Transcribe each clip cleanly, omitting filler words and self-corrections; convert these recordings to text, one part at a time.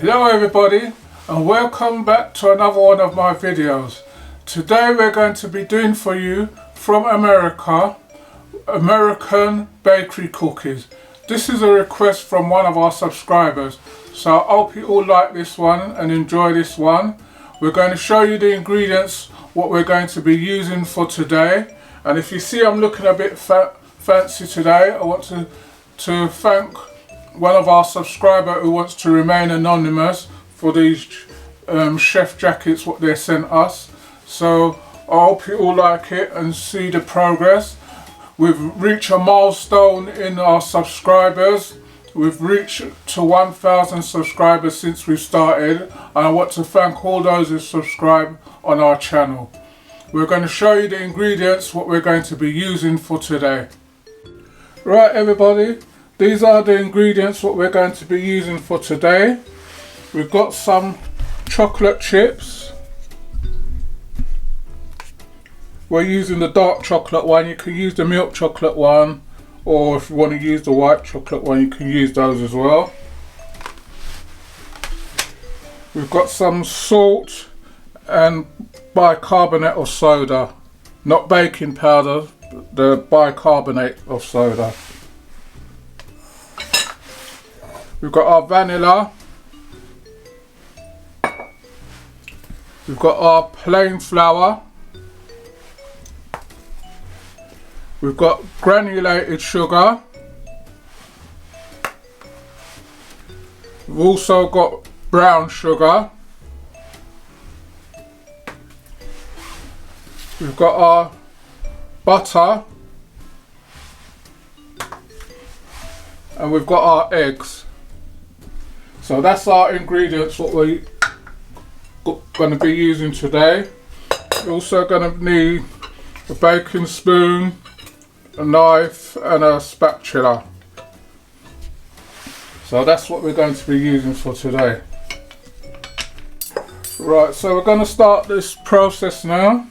Hello everybody and welcome back to another one of my videos. Today we're going to be doing for you from America, American bakery cookies. This is a request from one of our subscribers, so I hope you all like this one and enjoy this one. We're going to show you the ingredients, what we're going to be using for today. And if you see I'm looking a bit fancy today, I want to thank one of our subscribers who wants to remain anonymous for these chef jackets what they sent us. So I hope you all like it and see the progress. We've reached a milestone in our subscribers. We've reached to 1,000 subscribers since we started, and I want to thank all those who subscribe on our channel. We're going to show you the ingredients what we're going to be using for today. Right everybody, these are the ingredients what we're going to be using for today. We've got some chocolate chips. We're using the dark chocolate one. You can use the milk chocolate one, or if you want to use the white chocolate one, you can use those as well. We've got some salt and bicarbonate of soda, not baking powder, the bicarbonate of soda. We've got our vanilla. We've got our plain flour. We've got granulated sugar. We've also got brown sugar. We've got our butter. And we've got our eggs. So that's our ingredients what we're going to be using today. We're also going to need a baking spoon, a knife and a spatula. So that's what we're going to be using for today. Right, so we're going to start this process now.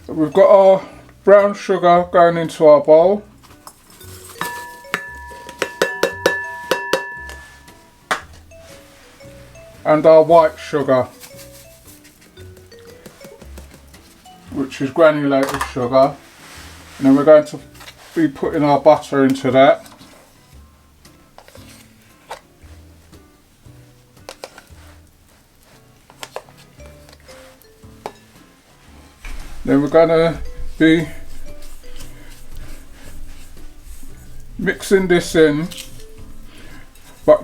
We've got our brown sugar going into our bowl. And our white sugar, which is granulated sugar. And then we're going to be putting our butter into that. Then we're going to be mixing this in, but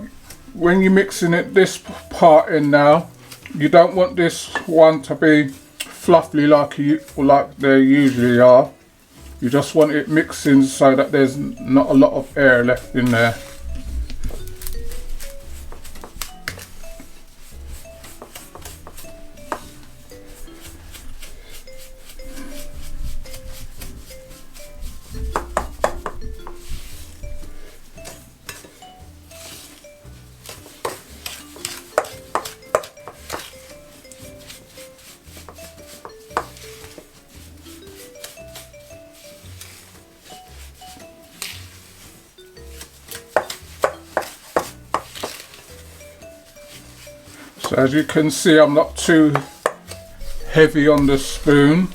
when you're mixing this part in now, you don't want this one to be fluffy like they usually are. You just want it mixing so that there's not a lot of air left in there. So as you can see, I'm not too heavy on the spoon.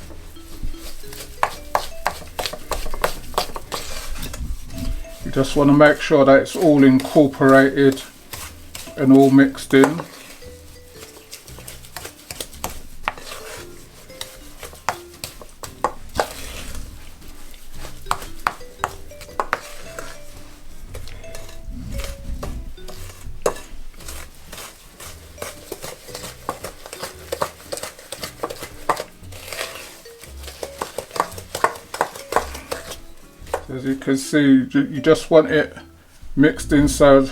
You just want to make sure that it's all incorporated and all mixed in. As you can see, you just want it mixed in so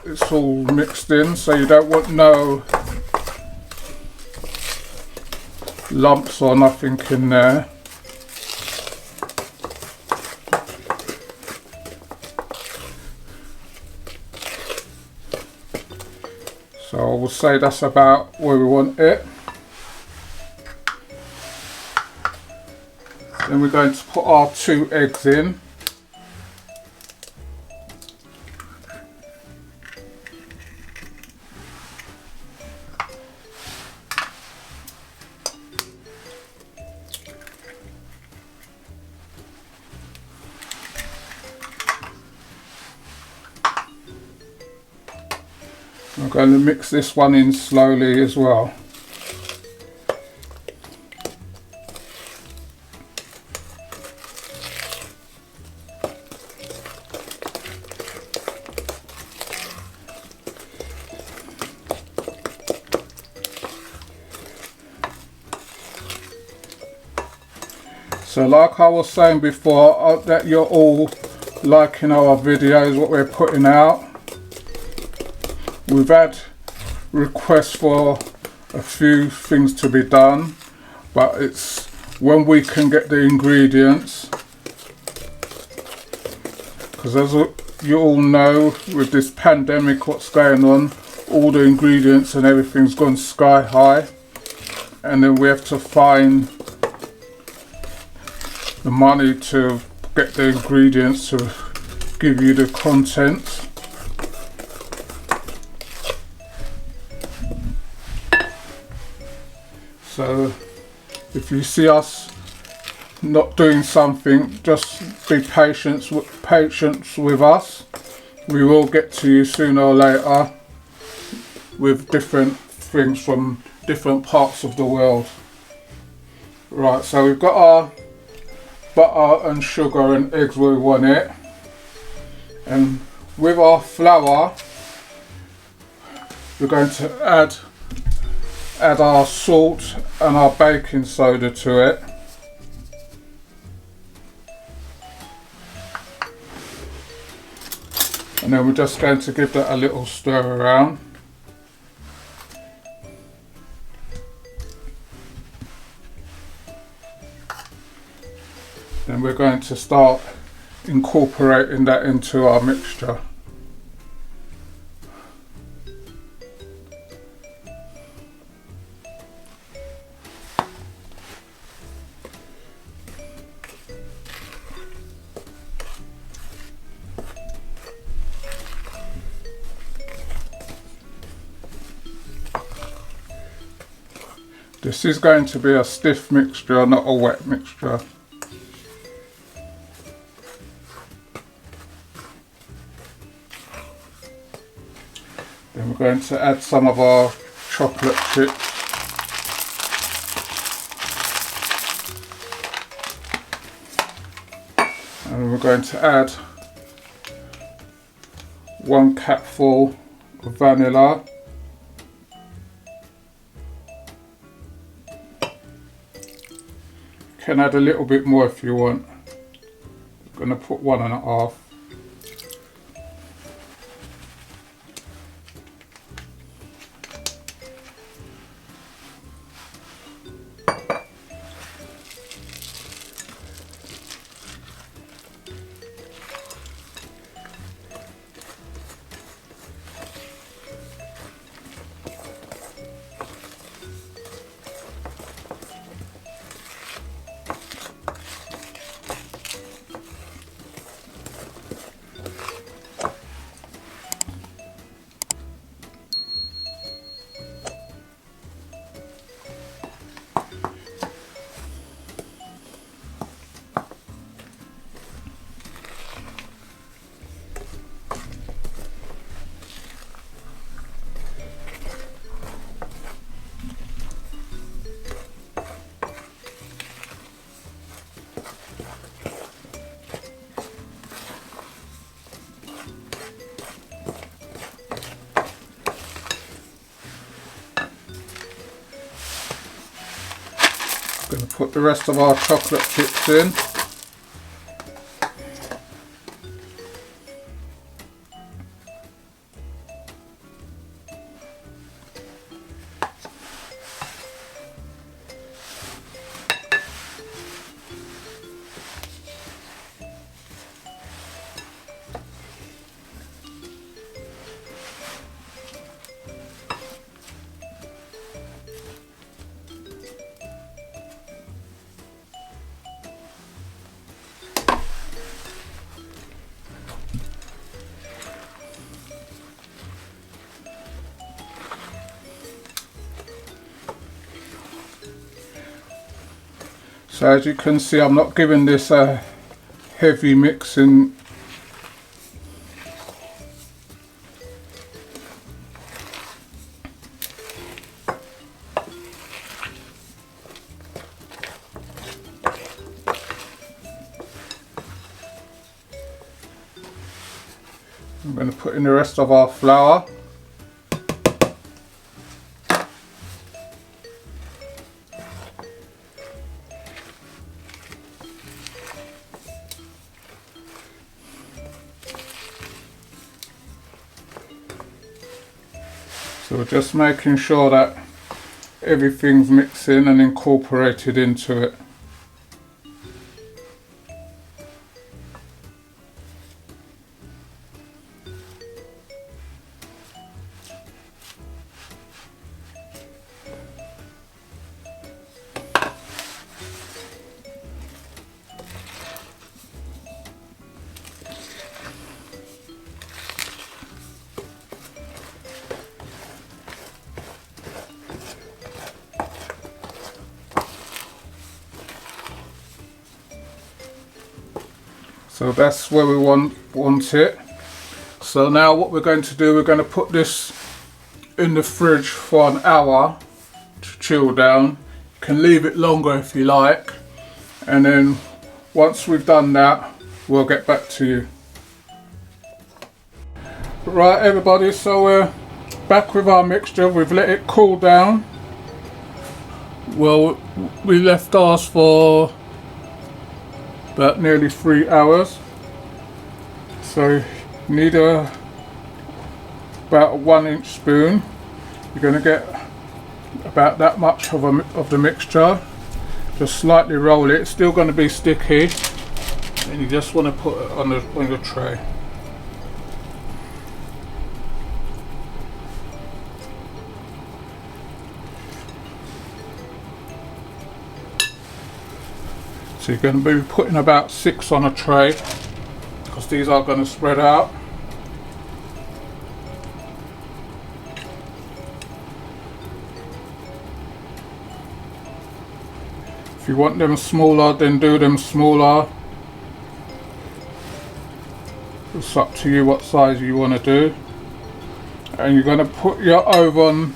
it's all mixed in, so you don't want no lumps or nothing in there. So I will say that's about where we want it. Then we're going to put our 2 eggs in. going to mix this one in slowly as well. So like I was saying before, that you're all liking our videos, what we're putting out. We've had requests for a few things to be done, but it's when we can get the ingredients, because as you all know, with this pandemic what's going on, all the ingredients and everything's gone sky high, and then we have to find the money to get the ingredients to give you the content. So if you see us not doing something, just be patient with us. We will get to you sooner or later with different things from different parts of the world. Right, so we've got our butter and sugar and eggs where we want it, and with our flour we're going to add our salt and our baking soda to it, and then we're just going to give that a little stir around. Then we're going to start incorporating that into our mixture. This is going to be a stiff mixture, not a wet mixture. Then we're going to add some of our chocolate chips. And we're going to add 1 cupful of vanilla. You can add a little bit more if you want. I'm going to put 1.5. Going to put the rest of our chocolate chips in. So as you can see, I'm not giving this a heavy mixing. I'm going to put in the rest of our flour. So we're just making sure that everything's mixing and incorporated into it. So that's where we want it. So now what we're going to do, we're going to put this in the fridge for an hour to chill down. You can leave it longer if you like, and then once we've done that, we'll get back to you. Right everybody, so we're back with our mixture. We've let it cool down. Well, we left ours for about nearly 3 hours. So you need about a 1-inch spoon. You're going to get about that much of the mixture. Just slightly roll it. It's still going to be sticky, and you just want to put it on your tray. So you're going to be putting about 6 on a tray, because these are going to spread out. If you want them smaller, then do them smaller. It's up to you what size you want to do. And you're going to put your oven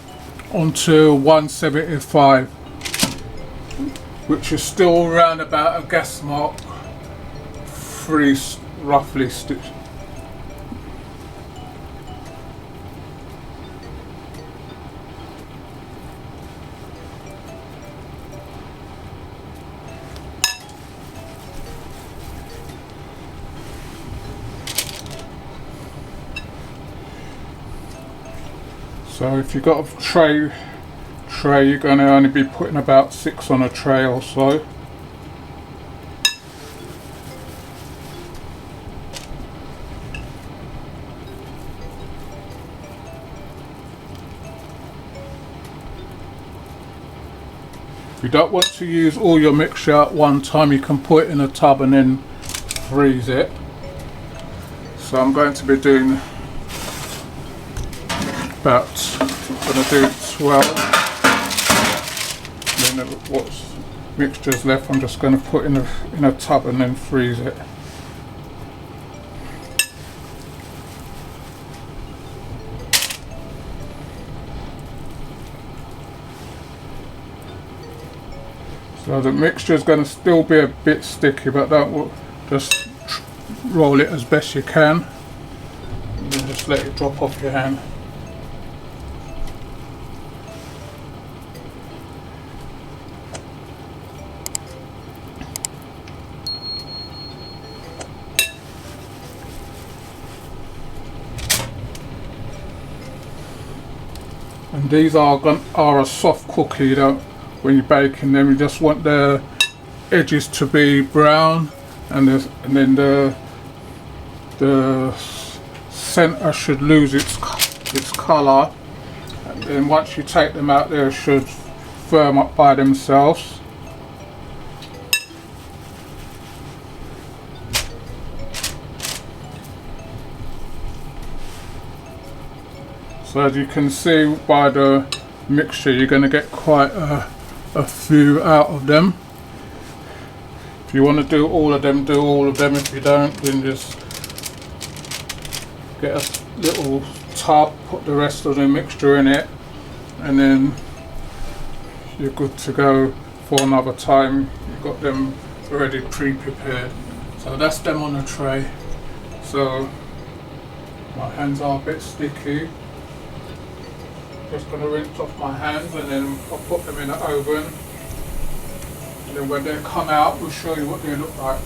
onto 175. Which is still around about a gas mark 3 roughly stitch. So if you've got a tray, you're going to only be putting about 6 on a tray or so. If you don't want to use all your mixture at one time, you can put it in a tub and then freeze it. So I'm going to be doing about, I'm going to do 12. What's mixture's left, I'm just going to put in a tub and then freeze it. So the mixture is going to still be a bit sticky, but don't just roll it as best you can, and then just let it drop off your hand. And these are a soft cookie. You don't, when you're baking them, you just want the edges to be brown, and then the center should lose its color. And then once you take them out, they should firm up by themselves. So as you can see by the mixture, you're going to get quite a few out of them. If you want to do all of them, do all of them. If you don't, then just get a little tub, put the rest of the mixture in it, and then you're good to go for another time. You've got them already pre-prepared. So that's them on a tray. So My hands are a bit sticky. Just going to rinse off my hands and then I'll put them in the oven. And then when they come out, we'll show you what they look like.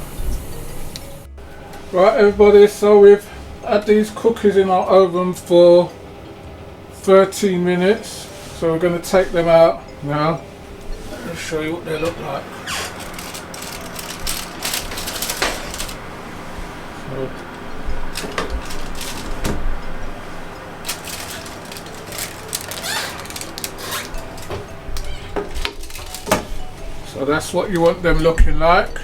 Right everybody, so we've had these cookies in our oven for 13 minutes. So we're going to take them out now and show you what they look like. So that's what you want them looking like.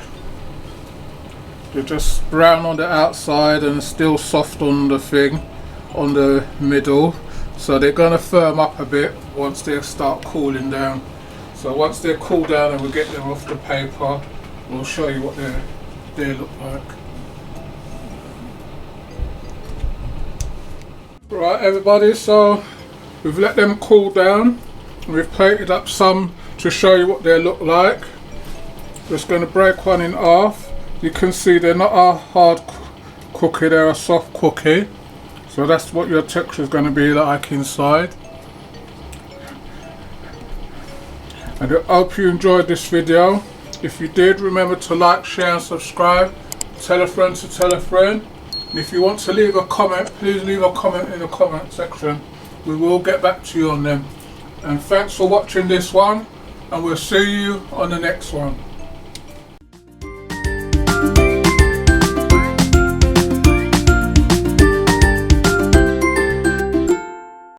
They're just brown on the outside and still soft on the thing, on the middle. So they're going to firm up a bit once they start cooling down. So once they're cooled down and we get them off the paper, we'll show you what they look like. Right everybody, so we've let them cool down. We've plated up some to show you what they look like. Just going to break one in half. You can see they're not a hard cookie, they're a soft cookie. So that's what your texture is going to be like inside. And I hope you enjoyed this video. If you did, remember to like, share and subscribe. Tell a friend to tell a friend. And if you want to leave a comment, please leave a comment in the comment section. We will get back to you on them. And thanks for watching this one, and we'll see you on the next one.